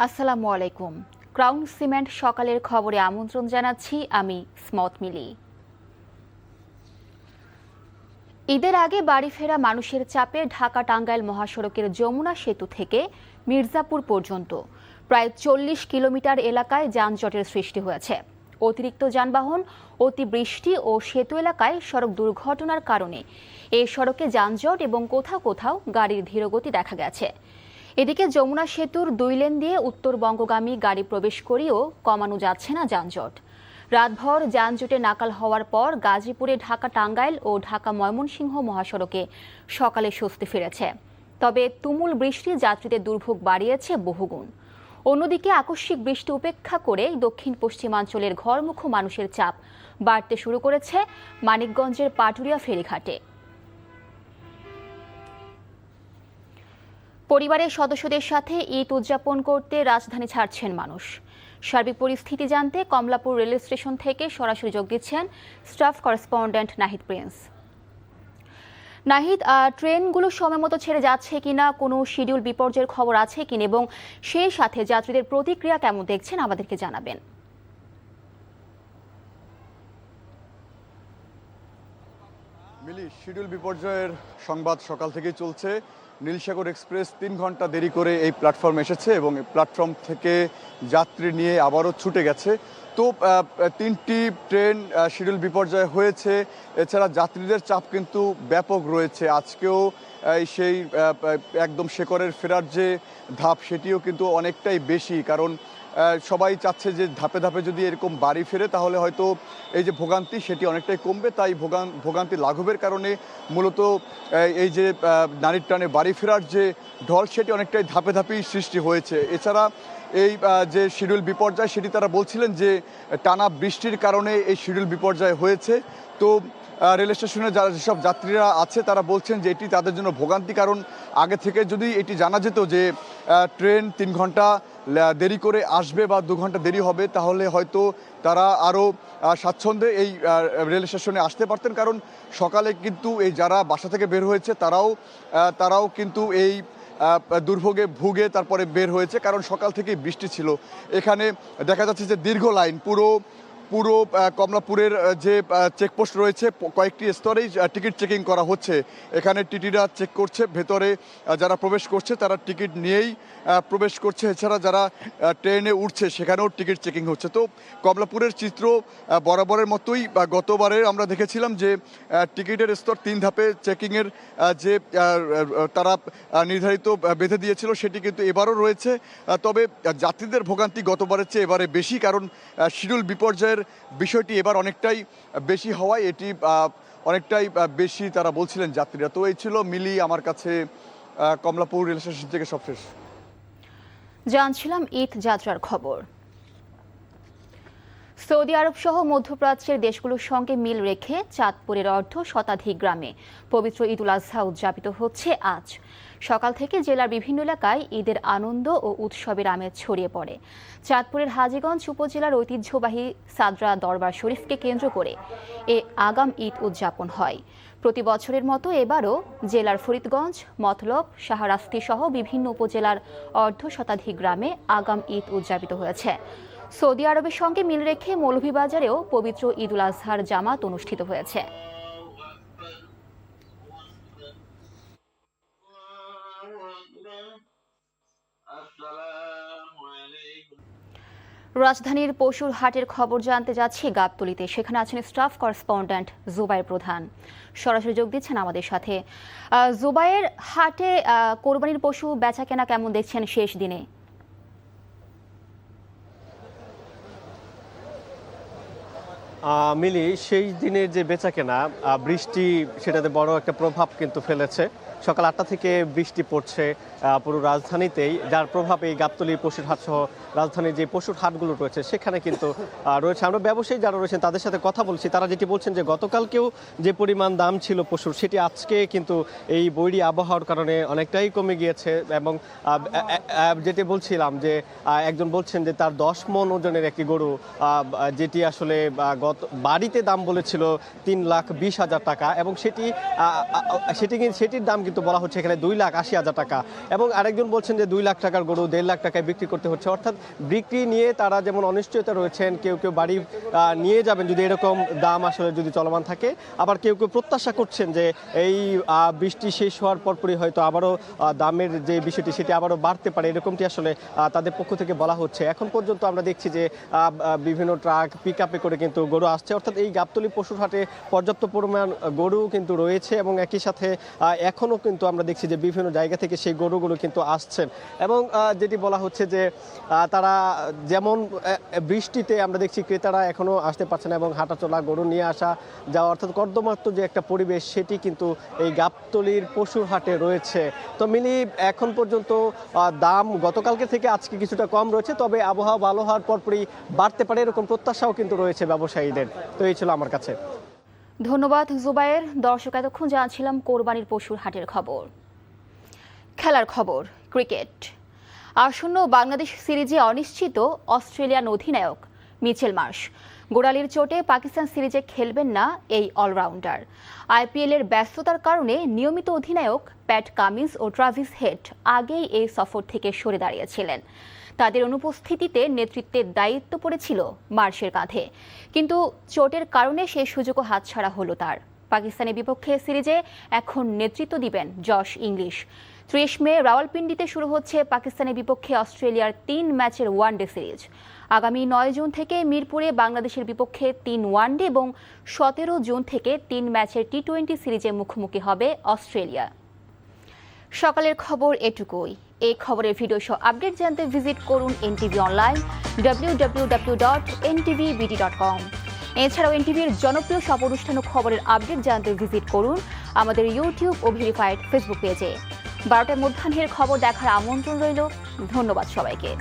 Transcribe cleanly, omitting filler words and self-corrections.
আসসালামু আলাইকুম। Crown cement সকালের খবরে আমন্ত্রণ জানাচ্ছি আমি স্মত মিলি। ঈদের আগে বাড়ি ফেরা মানুষের চাপে ঢাকা টাঙ্গাইল মহাসড়কের যমুনা সেতু থেকে মির্জাপুর পর্যন্ত প্রায় ৪০ কিলোমিটার এলাকায় যানজটের সৃষ্টি হয়েছে। অতিরিক্ত যানবাহন, অতিবৃষ্টি ও সেতু এলাকায় সড়ক দুর্ঘটনার কারণে এই সড়কে যানজট এবং কোথাও কোথাও গাড়ির ধীরগতি দেখা গেছে। এদিকে যমুনা সেতুর ২ লেন দিয়ে উত্তরবঙ্গগামী গাড়ি প্রবেশ করেও কমানো যাচ্ছে না যানজট। রাতভর যানজটে নাকাল হওয়ার পর গাজীপুরে ঢাকা টাঙ্গাইল ও ঢাকা ময়মনসিংহ মহাসড়কে সকালে স্বস্তি ফিরেছে। তবে তুমুল বৃষ্টি যাত্রীদের দুর্ভোগ বাড়িয়েছে বহুগুণ। অন্যদিকে আকস্মিক বৃষ্টি উপেক্ষা করে দক্ষিণ পশ্চিমাঞ্চলের ঘরমুখো মানুষের চাপ বাড়তে শুরু করেছে মানিকগঞ্জের পাটুরিয়া ফেরিঘাটে। পরিবারের সদস্যদের সাথে ঈদ উদযাপন করতে রাজধানী ছাড়ছেন মানুষ। সার্বিক পরিস্থিতি জানতে কমলাপুর রেল স্টেশন থেকে সরাসরি যোগ দিচ্ছেন staff correspondent Nahid Prince. Nahid, ট্রেনগুলো সময় মতো ছেড়ে যাচ্ছে কিনা, কোনো শিডিউল বিপর্যয়ের খবর আছে কিনা এবং সেই সাথে যাত্রীদের প্রতিক্রিয়া কেমন দেখছেন আমাদেরকে জানাবেন। মিলি, শিডিউল বিপর্যয়ের সংবাদ সকাল থেকেই চলছে। নীলসাগর এক্সপ্রেস ৩ ঘন্টা দেরি করে এই প্ল্যাটফর্মে এসেছে এবং এই প্ল্যাটফর্ম থেকে যাত্রী নিয়ে আবারও ছুটে গেছে। তো ৩টি ট্রেন শিডিউল বিপর্যয় হয়েছে। এছাড়া যাত্রীদের চাপ কিন্তু ব্যাপক রয়েছে। আজকেও সেই একদম শেকড়ের ফেরার যে ধাপ, সেটিও কিন্তু অনেকটাই বেশি, কারণ সবাই চাচ্ছে যে ধাপে ধাপে যদি এরকম বাড়ি ফেরে তাহলে হয়তো এই যে ভোগান্তি সেটি অনেকটাই কমবে। তাই ভোগান্তি লাঘবের কারণে মূলত এই যে নারীর টানে বাড়ি ফেরার যে ঢল, সেটি অনেকটাই ধাপে ধাপেই সৃষ্টি হয়েছে। এছাড়া এই যে শিডিউল বিপর্যয়, সেটি তারা বলছিলেন যে টানা বৃষ্টির কারণে এই শিডিউল বিপর্যয় হয়েছে। তো রেল স্টেশনে যেসব যাত্রীরা আছে তারা বলছেন যে এটি তাদের জন্য ভোগান্তি, কারণ আগে থেকে যদি এটি জানা যেত যে ট্রেন ৩ ঘন্টা দেরি করে আসবে বা ২ ঘন্টা দেরি হবে, তাহলে হয়তো তারা আরও স্বাচ্ছন্দ্যে এই রেল স্টেশনে আসতে পারতেন। কারণ সকালে কিন্তু এই যারা বাসা থেকে বের হয়েছে তারাও কিন্তু এই দুর্ভোগে ভুগে তারপরে বের হয়েছে, কারণ সকাল থেকেই বৃষ্টি ছিল। এখানে দেখা যাচ্ছে যে দীর্ঘ লাইন, পুরো কমলাপুরের যে চেকপোস্ট রয়েছে, কয়েকটি স্তরেই টিকিট চেকিং করা হচ্ছে। এখানে টিটিরা চেক করছে, ভেতরে যারা প্রবেশ করছে তারা টিকিট নিয়েই প্রবেশ করছে। এছাড়া যারা ট্রেনে উঠছে সেখানেও টিকিট চেকিং হচ্ছে। তো কমলাপুরের চিত্র বরাবরের মতোই গতবারে আমরা দেখেছিলাম যে টিকিটের স্তর ৩ ধাপে চেকিংয়ের যে তারা নির্ধারিত বেঁধে দিয়েছিল, সেটি কিন্তু এবারও রয়েছে। তবে যাত্রীদের ভোগান্তি গতবারের চেয়ে এবারে বেশি, কারণ শিডিউল বিপর্যয়ের বিষয়টি এবার অনেকটাই বেশি হওয়ায় এটি অনেকটাই বেশি তারা বলছিলেন যাত্রীরা। তো এই ছিল মিলি আমার কাছে কমলাপুর রেল স্টেশন থেকে সবশেষ জানছিলাম ঈদ যাত্রার খবর। সৌদি আরব সহ মধ্যপ্রাচ্যের দেশগুলোর সঙ্গে মিল রেখে চাঁদপুরের শতাধিক গ্রামে পবিত্র ঈদ উল আজহা উদযাপিত হচ্ছে আজ। সকাল থেকে জেলার বিভিন্ন এলাকায় ঈদের আনন্দ ও উৎসবের আমেজ ছড়িয়ে পড়ে। চাঁদপুরের হাজীগঞ্জ উপজেলার ঐতিহ্যবাহী সাদরা দরবার শরীফকে কেন্দ্র করে এ আগাম ঈদ উদযাপন হয়। প্রতি বছরের মতো এবারও জেলার ফরিদগঞ্জ, মতলব, শাহরাস্তি সহ বিভিন্ন উপজেলার শতাধিক গ্রামে আগাম ঈদ উদযাপিত হয়েছে। সৌদি আরবের সঙ্গে মিল রেখে মৌলভীবাজারেও পবিত্র ঈদ উল আজহার জামাত অনুষ্ঠিত হয়েছে। রাজধানীর পশুর হাটের খবর জানতে যাচ্ছি গাবতলীতে। সেখানে আছেন স্টাফ করেসপন্ডেন্ট জুবাইর প্রধান, সরাসরি যোগ দিচ্ছেন আমাদের সাথে। জুবাইর, হাটে কোরবানির পশু বেচা কেনা কেমন দেখছেন শেষ দিনে? মিলি, সেই দিনের যে বেচাকেনা, বৃষ্টি সেটাতে বড় একটা প্রভাব কিন্তু ফেলেছে। সকাল ৮টা থেকে বৃষ্টি পড়ছে পুরো রাজধানীতেই, যার প্রভাব এই গাবতলী পশুর হাট সহ রাজধানীর যে পশুর হাটগুলো রয়েছে সেখানে কিন্তু রয়েছে। আমরা ব্যবসায়ী যারা রয়েছেন তাদের সাথে কথা বলছি, তারা যেটি বলছেন যে গতকালকেও যে পরিমাণ দাম ছিল পশুর, সেটি আজকে কিন্তু এই বৈরী আবহাওয়ার কারণে অনেকটাই কমে গিয়েছে। এবং যেটি বলছিলাম যে একজন বলছেন যে তার 10 মণ ওজনের একটি গরু, যেটি আসলে গত বাড়িতে দাম বলেছিল 3,20,000 টাকা এবং সেটির দাম কিন্তু বলা হচ্ছে এখানে 2,80,000 টাকা এবং আরেকজন বলছেন যে 2 লাখ টাকার গরু 1.5 লাখ টাকায় বিক্রি করতে হচ্ছে। অর্থাৎ বিক্রি নিয়ে তারা যেমন অনিশ্চয়তা রয়েছেন, কেউ বাড়ি নিয়ে যাবেন যদি এরকম দাম আসলে যদি চলমান থাকে, আবার কেউ প্রত্যাশা করছেন যে এই বৃষ্টি শেষ হওয়ার পরপরই হয়তো আবারও দামের যে বিষয়টি সেটি আবারও বাড়তে পারে, এরকমটি আসলে তাদের পক্ষ থেকে বলা হচ্ছে। এখন পর্যন্ত আমরা দেখছি যে বিভিন্ন ট্রাক পিক আপে করে কিন্তু গরু আসছে, অর্থাৎ এই গাবতলী পশুর হাটে পর্যাপ্ত পরিমাণ গরু কিন্তু রয়েছে এবং একই সাথে এখনও কিন্তু আমরা দেখছি যে বিভিন্ন জায়গা থেকে সেই গরুগুলো কিন্তু আসছেন এবং যেটি বলা হচ্ছে যে তারা যেমন বৃষ্টিতে আমরা দেখছি ক্রেতারা এখনও আসতে পারছে না এবং হাঁটাচলা গরু নিয়ে আসা যাওয়া অর্থাৎ কর্দমাক্ত যে একটা পরিবেশ সেটি কিন্তু এই গাবতলীর পশুর হাটে রয়েছে। তো মিলি এখন পর্যন্ত দাম গতকালকে থেকে আজকে কিছুটা কম রয়েছে, তবে আবহাওয়া ভালো হওয়ার পরপরই বাড়তে পারে এরকম প্রত্যাশাও কিন্তু রয়েছে ব্যবসায়ীদের। তো এই ছিল আমার কাছে। ধন্যবাদ জুবায়ের। দর্শক, এতক্ষণ জানছিলাম কোরবানির পশুর হাটের খবর। খেলার খবর, ক্রিকেট। আসন্ন বাংলাদেশ সিরিজে অনিশ্চিত অস্ট্রেলিয়ান অধিনায়ক মিচেল মার্শ। গোড়ালির চোটে পাকিস্তান সিরিজে খেলবেন না এই অলরাউন্ডার। আইপিএলের ব্যস্ততার কারণে নিয়মিত অধিনায়ক প্যাট কামিন্স ও ট্রাভিস হেড আগেই এই সফর থেকে সরে দাঁড়িয়েছিলেন। তাদের অনুপস্থিতিতে নেতৃত্বের দায়িত্ব পড়েছিল মার্শের কাঁধে, কিন্তু চোটের কারণে সেই সুযোগও হাতছাড়া হলো তার। পাকিস্তানের বিপক্ষে সিরিজে এখন নেতৃত্ব দিবেন জশ ইংলিশ। 30 মে রাওয়ালপিন্ডিতে শুরু হচ্ছে পাকিস্তানের বিপক্ষে অস্ট্রেলিয়ার 3 ম্যাচের ওয়ানডে সিরিজ। আগামী 9 জুন থেকে মিরপুরে বাংলাদেশের বিপক্ষে 3 ওয়ানডে এবং 17 জুন থেকে 3 ম্যাচের টি20 সিরিজে মুখোমুখি হবে অস্ট্রেলিয়া। সকালের খবর এটুকুই। এই খবরের ভিডিও সহ আপডেট জানতে ভিজিট করুন এনটিভি অনলাইন www.ntvbt.com। এছাড়াও এনটিভির জনপ্রিয় সব অনুষ্ঠান ও খবরের আপডেট জানতে ভিজিট করুন আমাদের ইউটিউব ও ভেরিফাইড ফেসবুক পেজে। 12টার মধ্যাহ্নের খবর দেখার আমন্ত্রণ রইল। ধন্যবাদ সবাইকে।